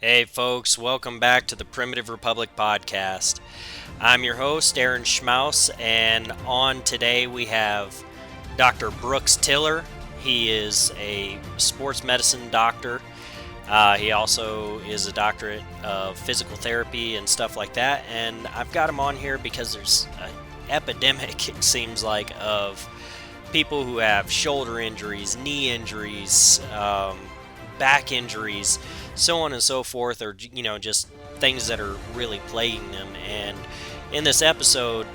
Hey, folks, welcome back to the Primitive Republic podcast. I'm your host, Aaron Schmaus, and on today we have Dr. Brooks Tiller. He is a sports medicine doctor. He also is a doctorate of physical therapy and stuff like that. And I've got him on here because there's an epidemic, it seems like, of people who have shoulder injuries, knee injuries, back injuries, so on and so forth, or just things that are really plaguing them. And in this episode,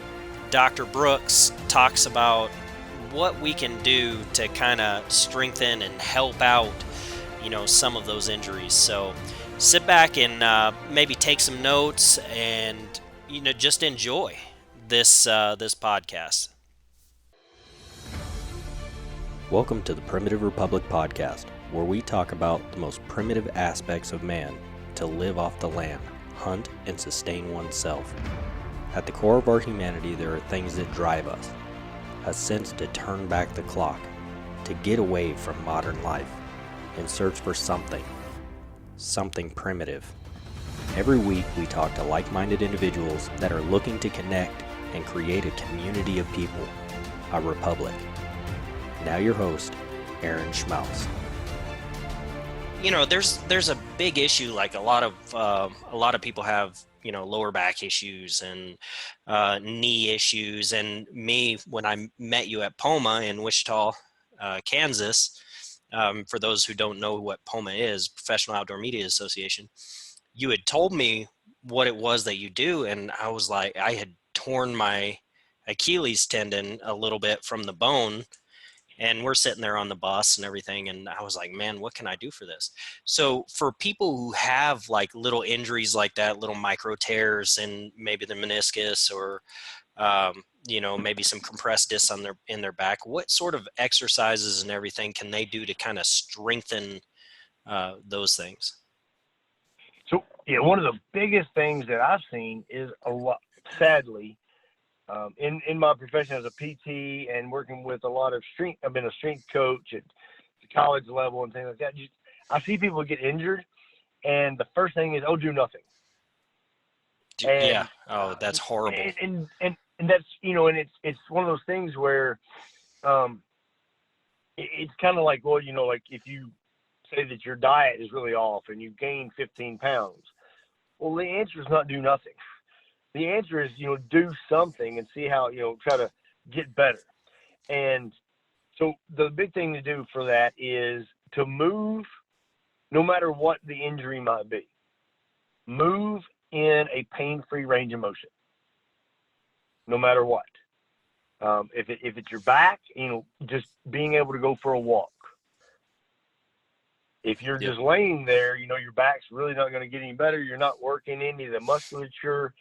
Dr. Brooks talks about what we can do to kind of strengthen and help out, some of those injuries. So sit back and maybe take some notes and just enjoy this podcast. Welcome to the Primitive Republic podcast, where we talk about the most primitive aspects of man to live off the land, hunt, and sustain oneself. At the core of our humanity, there are things that drive us, a sense to turn back the clock, to get away from modern life, and search for something primitive. Every week, we talk to like-minded individuals that are looking to connect and create a community of people, a republic. Now your host, Aaron Schmaus. There's a big issue. Like a lot of people have lower back issues and knee issues. And me, when I met you at POMA in Wichita, Kansas, for those who don't know what POMA is, Professional Outdoor Media Association, you had told me what it was that you do, and I was like, I had torn my Achilles tendon a little bit from the bone. And we're sitting there on the bus and everything. And I was like, man, what can I do for this? So for people who have like little injuries like that, little micro tears in maybe the meniscus or, maybe some compressed discs in their back, what sort of exercises and everything can they do to kind of strengthen those things? So, yeah, one of the biggest things that I've seen is a lot, sadly, in my profession as a PT and working with a lot of strength. I've been a strength coach at the college level and things like that. I see people get injured, and the first thing is, do nothing. Yeah. Oh, that's horrible. And that's, and it's one of those things where it's kind of like, well, like if you say that your diet is really off and you gain 15 pounds, well, the answer is not do nothing. The answer is, do something and see how, try to get better. And so the big thing to do for that is to move, no matter what the injury might be. Move in a pain-free range of motion, no matter what. If it's your back, just being able to go for a walk. If you're just laying there, your back's really not going to get any better. You're not working any of the musculature.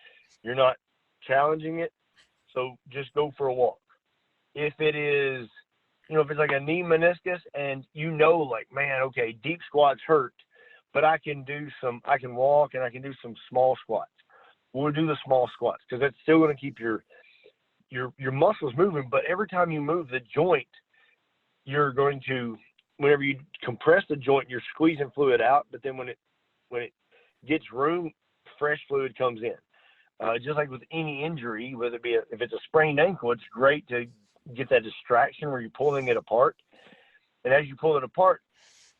You're not challenging it. So just go for a walk. If it is, if it's like a knee meniscus and like, man, okay, deep squats hurt, but I can walk and I can do some small squats. We'll do the small squats because that's still going to keep your muscles moving. But every time you move the joint, you're going to, whenever you compress the joint, you're squeezing fluid out. But then when it gets room, fresh fluid comes in. Just like with any injury, whether it be if it's a sprained ankle, it's great to get that distraction where you're pulling it apart. And as you pull it apart,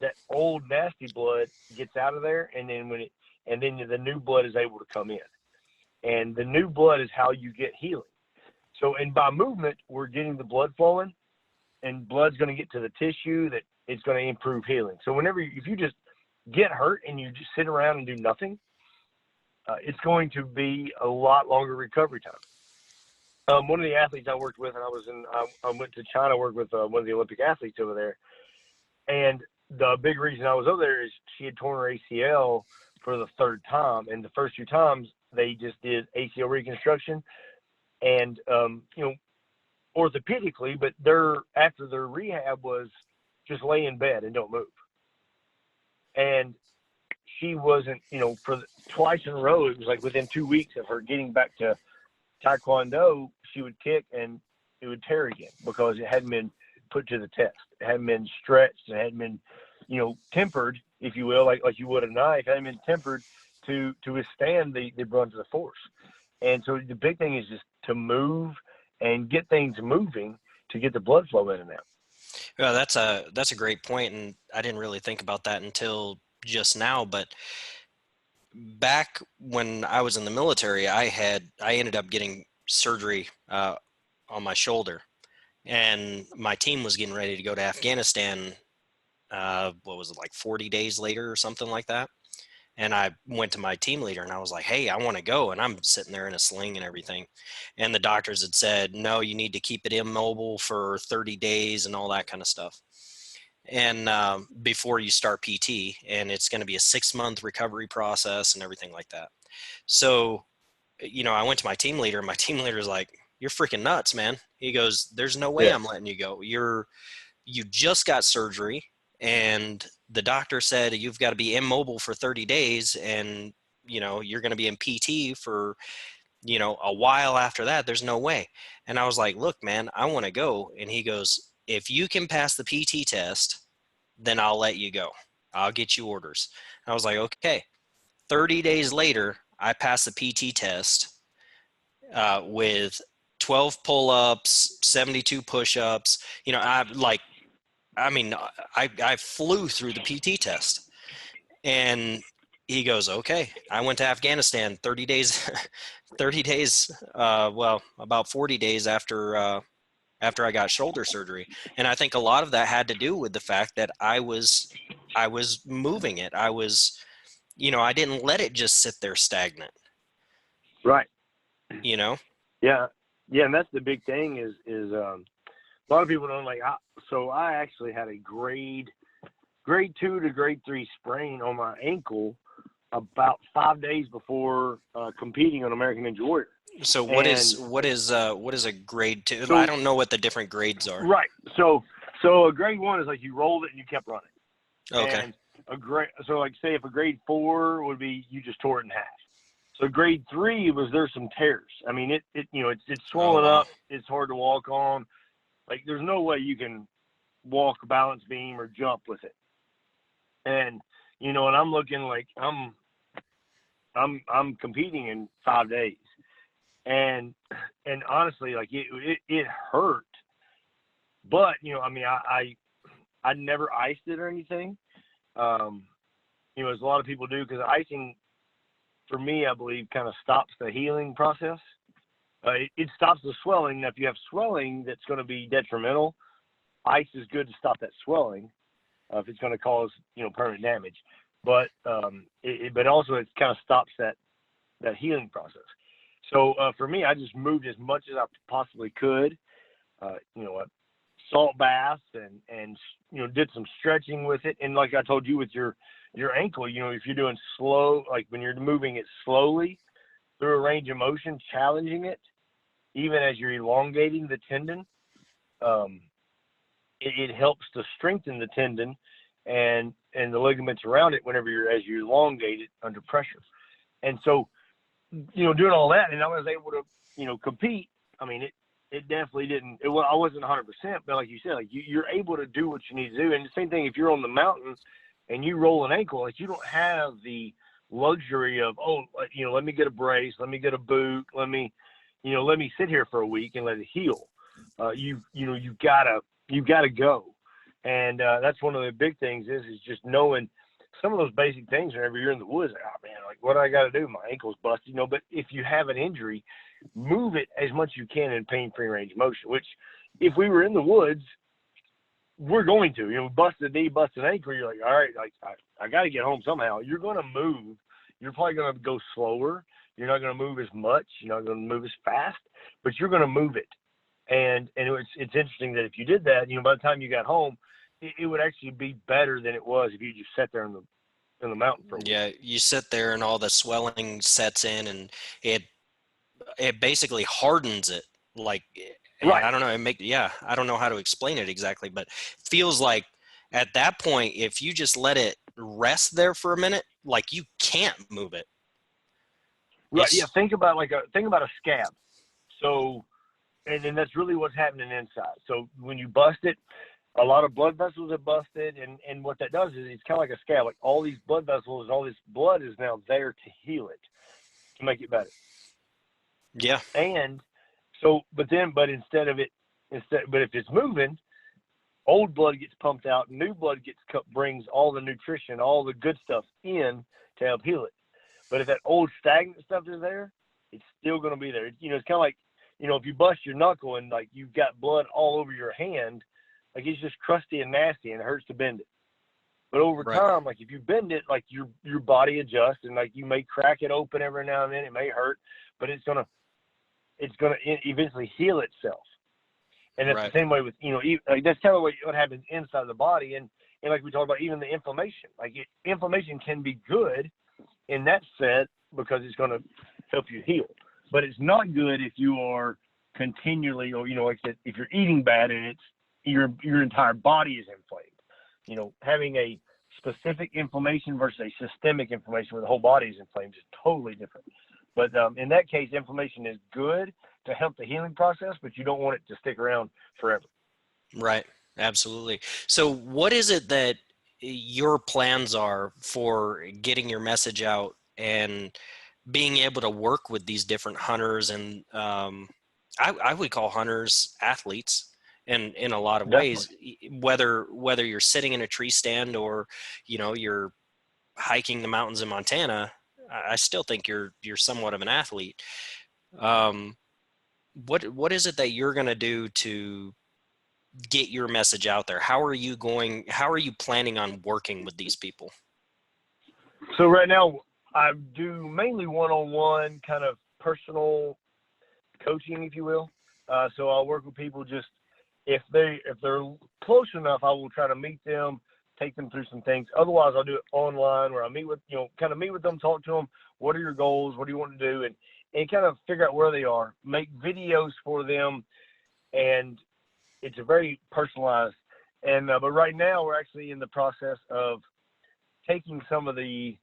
that old nasty blood gets out of there, and then the new blood is able to come in. And the new blood is how you get healing. So, and by movement, we're getting the blood flowing, and blood's going to get to the tissue that it's going to improve healing. So if you just get hurt and you just sit around and do nothing, it's going to be a lot longer recovery time. One of the athletes I worked with, and I went to China, worked with one of the Olympic athletes over there. And the big reason I was over there is she had torn her ACL for the third time. And the first two times they just did ACL reconstruction and, orthopedically, but after their rehab was just lay in bed and don't move. And she wasn't, for twice in a row, it was like within 2 weeks of her getting back to Taekwondo, she would kick and it would tear again because it hadn't been put to the test. It hadn't been stretched. It hadn't been, tempered if you will, like you would a knife, hadn't been tempered to withstand the brunt of the force. And so the big thing is just to move and get things moving to get the blood flow in and out. Well, that's a great point, and I didn't really think about that until just now. But back when I was in the military, I ended up getting surgery on my shoulder, and my team was getting ready to go to Afghanistan. What was it, like 40 days later or something like that? And I went to my team leader and I was like, hey, I want to go. And I'm sitting there in a sling and everything. And the doctors had said, no, you need to keep it immobile for 30 days and all that kind of stuff. And before you start PT, and it's going to be a 6-month recovery process and everything like that. So, I went to my team leader and my team leader was like, you're freaking nuts, man. He goes, there's no way I'm letting you go. You just got surgery. And the doctor said you've got to be immobile for 30 days and, you're going to be in PT for, a while after that. There's no way. And I was like, look, man, I want to go. And he goes, if you can pass the PT test, then I'll let you go. I'll get you orders. And I was like, okay. 30 days later, I passed the PT test with 12 pull-ups, 72 push-ups. I flew through the PT test. And he goes, okay. I went to Afghanistan 30 days, about 40 days after I got shoulder surgery. And I think a lot of that had to do with the fact that I was moving it. I didn't let it just sit there stagnant. Right. Yeah. Yeah. And that's the big thing is a lot of people don't so I actually had a grade 2 to grade 3 sprain on my ankle about 5 days before competing on American Ninja Warrior. So what is a grade 2? So, I don't know what the different grades are. Right. So a grade 1 is like you rolled it and you kept running. Okay. And say if a grade 4 would be you just tore it in half. So grade 3 there's some tears. I mean it's swollen up. It's hard to walk on. Like there's no way you can walk a balance beam or jump with it. And and I'm looking like I'm competing in 5 days. And honestly, like it hurt, but I never iced it or anything. As a lot of people do, because icing, for me, I believe, kind of stops the healing process. It stops the swelling. Now, if you have swelling that's going to be detrimental, ice is good to stop that swelling if it's going to cause permanent damage. But but also it kind of stops that healing process. So for me, I just moved as much as I possibly could. Salt baths and did some stretching with it. And like I told you with your ankle, if you're doing slow, like when you're moving it slowly through a range of motion, challenging it, even as you're elongating the tendon, it helps to strengthen the tendon and the ligaments around it as you elongate it under pressure. And so, doing all that, and I was able to, compete. I mean, it definitely didn't. I wasn't 100%, but like you said, like you're able to do what you need to do. And the same thing if you're on the mountain and you roll an ankle, like you don't have the luxury of let me get a brace, let me get a boot, let me sit here for a week and let it heal. You've got to go, and that's one of the big things is just knowing some of those basic things. Whenever you're in the woods, like, oh man, like what do I got to do? My ankle's busted, But if you have an injury, move it as much as you can in pain-free range of motion. Which, if we were in the woods, we're going to. Bust a knee, bust an ankle. You're like, all right, like I got to get home somehow. You're going to move. You're probably going to go slower. You're not going to move as much. You're not going to move as fast, but you're going to move it. And it's interesting that if you did that, by the time you got home, it would actually be better than it was if you just sat there in the mountain for a week. Yeah, you sit there and all the swelling sets in, and it basically hardens it. Like, right. I don't know. I don't know how to explain it exactly, but it feels like at that point, if you just let it rest there for a minute, like you can't move it. Right. Yeah. Think about a scab. So, and that's really what's happening inside. So when you bust it, a lot of blood vessels have busted, and what that does is it's kind of like a scab. Like all these blood vessels and all this blood is now there to heal it, to make it better. Yeah. And so, but if it's moving, old blood gets pumped out, new blood brings all the nutrition, all the good stuff in to help heal it. But if that old stagnant stuff is there, it's still going to be there. It's kind of like, if you bust your knuckle and like you've got blood all over your hand, like it's just crusty and nasty and it hurts to bend it. But over time, like if you bend it, like your body adjusts, and like you may crack it open every now and then. It may hurt, but it's gonna eventually heal itself. And that's the same way with like that's kind of what happens inside the body. And like we talked about, even the inflammation. Like inflammation can be good in that sense because it's going to help you heal. But it's not good if you are continually, or like I said, if you're eating bad and it's your entire body is inflamed. Having a specific inflammation versus a systemic inflammation where the whole body is inflamed is totally different. But in that case, inflammation is good to help the healing process, but you don't want it to stick around forever. Right. Absolutely. So what is it that your plans are for getting your message out and being able to work with these different hunters? And I would call hunters athletes in a lot of ways, whether you're sitting in a tree stand or, you're hiking the mountains in Montana. I still think you're somewhat of an athlete. What is it that you're going to do to get your message out there? How are you planning on working with these people? So right now I do mainly one-on-one kind of personal coaching, if you will. So I'll work with people just if they're close enough, I will try to meet them, take them through some things. Otherwise, I'll do it online where I meet with them, talk to them. What are your goals? What do you want to do? And kind of figure out where they are, make videos for them. And it's a very personalized. But right now we're actually in the process of taking some of the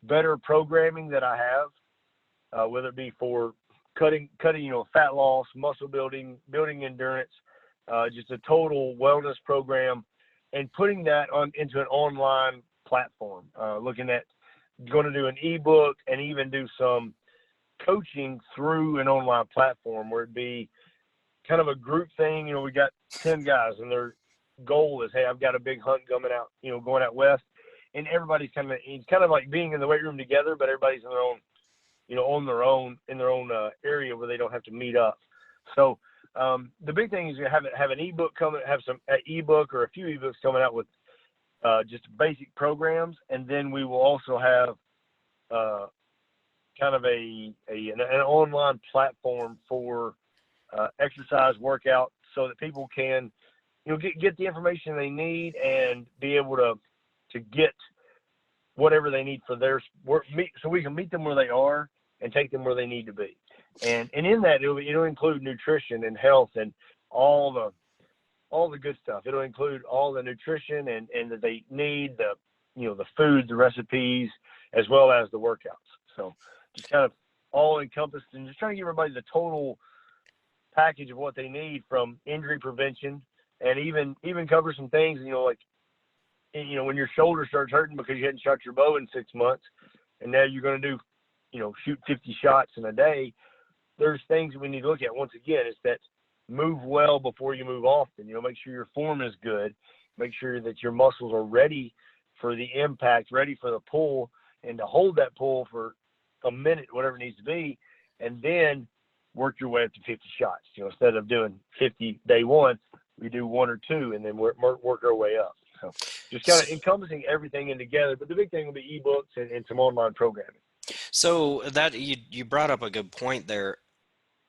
better programming that I have, whether it be for cutting, fat loss, muscle building endurance, just a total wellness program, and putting that into an online platform, looking at going to do an ebook and even do some coaching through an online platform where it'd be kind of a group thing. We got 10 guys and their goal is, hey, I've got a big hunt coming out, going out west, and everybody's it's kind of like being in the weight room together, but everybody's in their own, in their own area where they don't have to meet up. So the big thing is you have an ebook coming, have some ebook or a few ebooks coming out with just basic programs, and then we will also have kind of an online platform for exercise workout, so that people can get the information they need and be able to get whatever they need for their work, so we can meet them where they are and take them where they need to be. And in that, it'll include nutrition and health and all the good stuff. It'll include all the nutrition and that they need, the food, the recipes, as well as the workouts. So just kind of all encompassed, and just trying to give everybody the total package of what they need, from injury prevention, and even cover some things, like, when your shoulder starts hurting because you hadn't shot your bow in 6 months, and now you're going to do, shoot 50 shots in a day. There's things we need to look at. Once again, it's that move well before you move often. Make sure your form is good. Make sure that your muscles are ready for the impact, ready for the pull, and to hold that pull for a minute, whatever it needs to be, and then work your way up to 50 shots. Instead of doing 50 day one, we do 1 or 2, and then work our way up. So just kind of encompassing everything in together. But the big thing will be ebooks and some online programming. So that you brought up a good point there.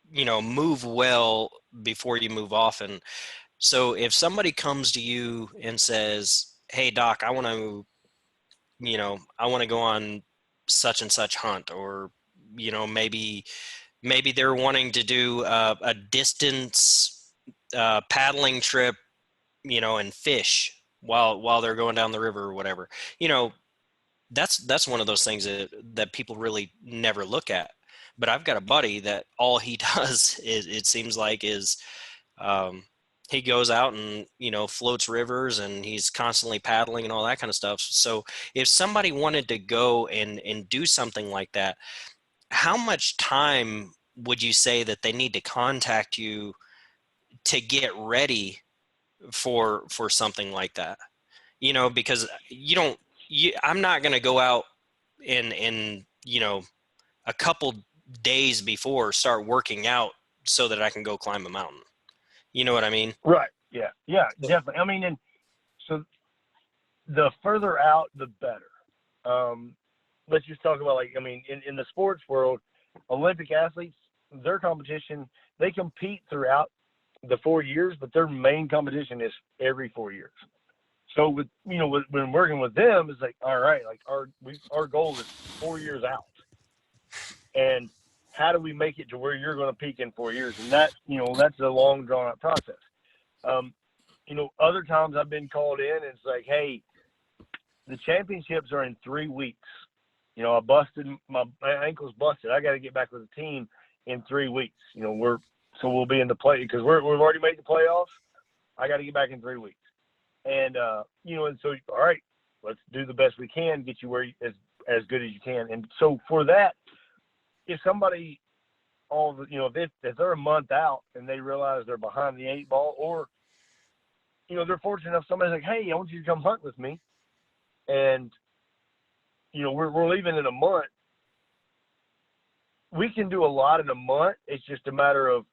Move well before you move often. So if somebody comes to you and says, hey doc, I want to go on such and such hunt, or, maybe they're wanting to do a distance paddling trip, and fish while they're going down the river or whatever, that's one of those things that people really never look at. But I've got a buddy that all he does is, it seems like, is he goes out and, floats rivers, and he's constantly paddling and all that kind of stuff. So if somebody wanted to go and do something like that, how much time would you say that they need to contact you to get ready for something like that? Because I'm not going to go out in a couple days before start working out so that I can go climb a mountain. You know what I mean? Right. Yeah. Yeah, definitely. I mean, and so the further out, the better. Let's just talk about, like, I mean, in the sports world, Olympic athletes, their competition, they compete throughout the 4 years, but their main competition is every 4 years. So when working with them, it's like, all right, like our goal is 4 years out, and how do we make it to where you're going to peak in 4 years? And that, that's a long drawn out process. Other times I've been called in and it's like, hey, the championships are in 3 weeks. I busted my ankle's busted. I got to get back with the team in 3 weeks. We'll be in the play because we've already made the playoffs. I got to get back in 3 weeks. And, and so, all right, let's do the best we can, get you as good as you can. And so for that, if somebody, if they're a month out and they realize they're behind the 8 ball, or, they're fortunate enough, somebody's like, hey, I want you to come hunt with me. And, we're leaving in a month. We can do a lot in a month. It's just a matter of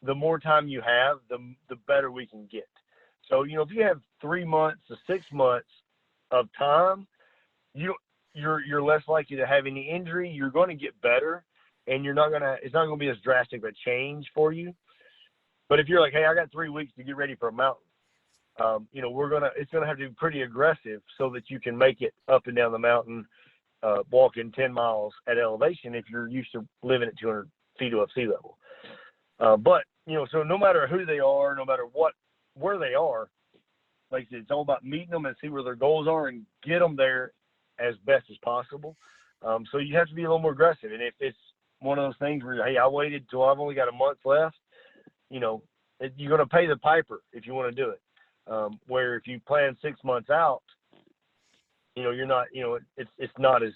the more time you have, the better we can get. So, if you have 3 months to 6 months of time, you're less likely to have any injury. You're going to get better, and it's not going to be as drastic a change for you. But if you're like, hey, I got 3 weeks to get ready for a mountain, it's going to have to be pretty aggressive so that you can make it up and down the mountain, walking 10 miles at elevation if you're used to living at 200 feet above sea level. But, so no matter who they are, no matter where they are, like I said, it's all about meeting them and see where their goals are and get them there as best as possible. So you have to be a little more aggressive. And if it's one of those things where, hey, I waited till I've only got a month left, you're going to pay the piper if you want to do it. Where if you plan 6 months out, you're not, it's not as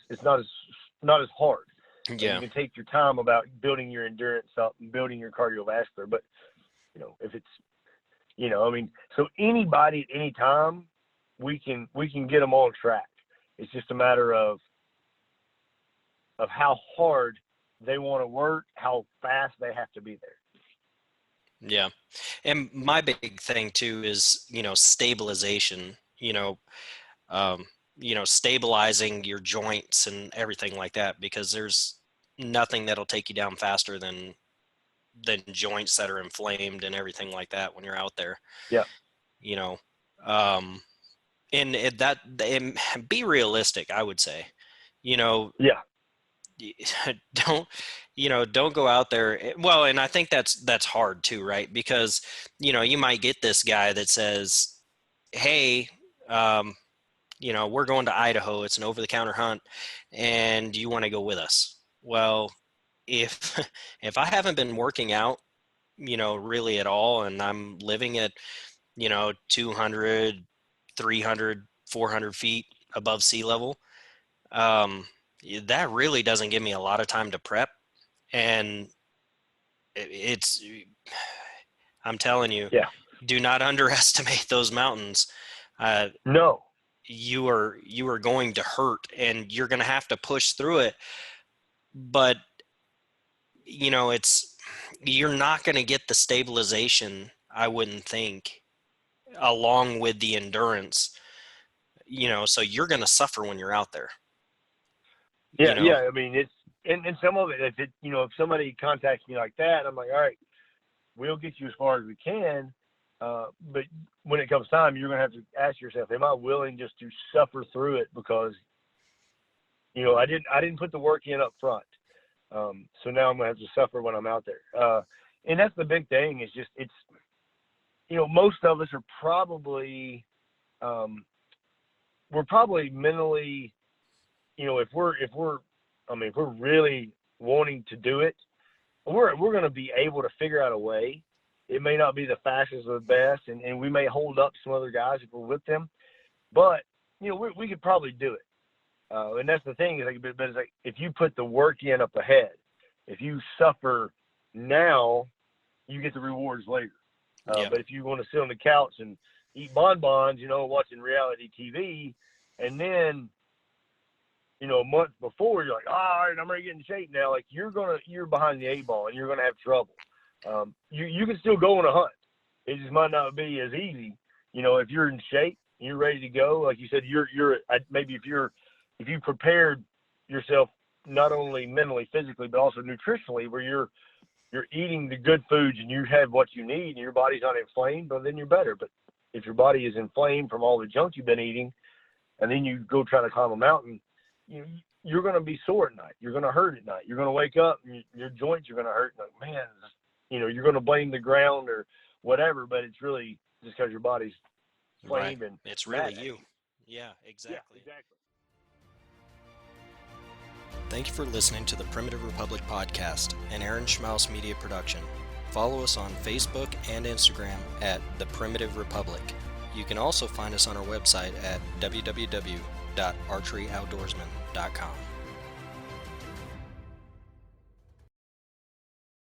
hard. Yeah. You can take your time about building your endurance up and building your cardiovascular. But, if it's, so anybody at any time, we can get them on track. It's just a matter of how hard they want to work, how fast they have to be there. Yeah. And my big thing too is, stabilization, stabilizing your joints and everything like that, because there's nothing that'll take you down faster than joints that are inflamed and everything like that when you're out there. Yeah. And be realistic, I would say, Yeah. don't go out there. Well, and I think that's hard too, right? Because, you might get this guy that says, hey, we're going to Idaho. It's an over-the-counter hunt, and you want to go with us? Well, if I haven't been working out, really at all, and I'm living at, 200, 300, 400 feet above sea level, that really doesn't give me a lot of time to prep. And I'm telling you, yeah, do not underestimate those mountains. No. You are going to hurt, and you're going to have to push through it. But, you're not going to get the stabilization, I wouldn't think, along with the endurance, so you're going to suffer when you're out there. Yeah. I mean, it's, and some of it, if somebody contacts me like that, I'm like, all right, we'll get you as far as we can. But when it comes time, you're going to have to ask yourself, am I willing just to suffer through it? Because, I didn't put the work in up front. So now I'm going to have to suffer when I'm out there. And that's the big thing, is just, it's, most of us are probably, we're probably mentally, if we're really wanting to do it, we're going to be able to figure out a way It may not be the fastest or the best, and we may hold up some other guys if we're with them, but we could probably do it. And that's the thing, is like, but it's like, if you put the work in up ahead, if you suffer now, you get the rewards later. But if you want to sit on the couch and eat bonbons, watching reality TV, and then, a month before, you're like, all right, I'm ready to get in shape now. Like, you're behind the 8 ball, and you're going to have trouble. You can still go on a hunt. It just might not be as easy. If you're in shape, you're ready to go. Like you said, maybe if you prepared yourself not only mentally, physically, but also nutritionally, where you're eating the good foods and you have what you need and your body's not inflamed, but then you're better. But if your body is inflamed from all the junk you've been eating, and then you go try to climb a mountain, you're going to be sore at night. You're going to hurt at night. You're going to wake up and your joints are going to hurt. Like, man, you're going to blame the ground or whatever, but it's really just because your body's inflamed. Right. And it's really you. Yeah, exactly. Yeah, exactly. Thank you for listening to the Primitive Republic Podcast, an Aaron Schmaus media production. Follow us on Facebook and Instagram at The Primitive Republic. You can also find us on our website at www.archeryoutdoorsman.com.